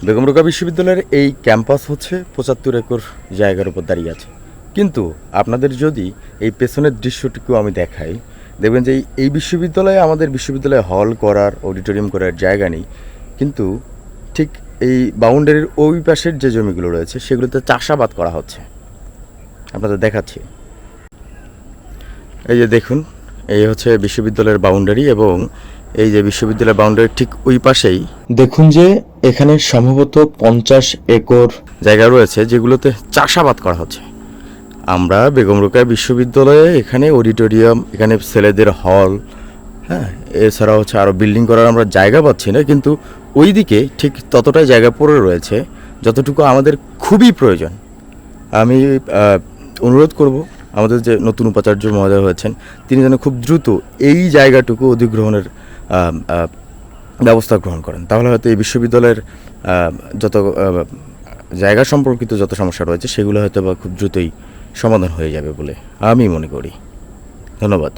বেগম রোকেয়া বিশ্ববিদ্যালয়ের এই ক্যাম্পাস হচ্ছে ৭৫ একর জায়গার উপর দাঁড়িয়ে আছে। কিন্তু আপনাদের যদি এই পেছনের দৃশ্যটুকু আমি দেখাই, দেখবেন যে এই বিশ্ববিদ্যালয়ে আমাদের বিশ্ববিদ্যালয়ে হল করার, অডিটোরিয়াম করার জায়গা নেই। কিন্তু ঠিক এই বাউন্ডারির ওই পাশের যে জমিগুলো রয়েছে সেগুলোতে চাষাবাদ করা হচ্ছে। আপনাদের দেখাচ্ছি, এই যে দেখুন, এই হচ্ছে বিশ্ববিদ্যালয়ের বাউন্ডারি এবং এই যে বিশ্ববিদ্যালয়ের বাউন্ডারির ঠিক ওই পাশেই দেখুন যে এখানে সম্ভবত ৫০ একর জায়গা রয়েছে যেগুলোতে চাষাবাদ করা হচ্ছে। আমরা বেগম রোকেয়া বিশ্ববিদ্যালয়ে এখানে অডিটোরিয়াম, এখানে ছেলেদের হল, হ্যাঁ, এছাড়া হচ্ছে আরও বিল্ডিং করার আমরা জায়গা পাচ্ছি না, কিন্তু ওই দিকে ঠিক ততটাই জায়গা পড়ে রয়েছে যতটুকু আমাদের খুবই প্রয়োজন। আমি অনুরোধ করব আমাদের যে নতুন উপাচার্য মহোদয় হয়েছেন তিনি যেন খুব দ্রুত এই জায়গাটুকু অধিগ্রহণের ব্যবস্থা গ্রহণ করেন। তাহলে হয়তো এই বিশ্ববিদ্যালয়ের যত জায়গা সম্পর্কিত যত সমস্যা রয়েছে সেগুলো হয়তো বা খুব দ্রুতই সমাধান হয়ে যাবে বলে আমি মনে করি। ধন্যবাদ।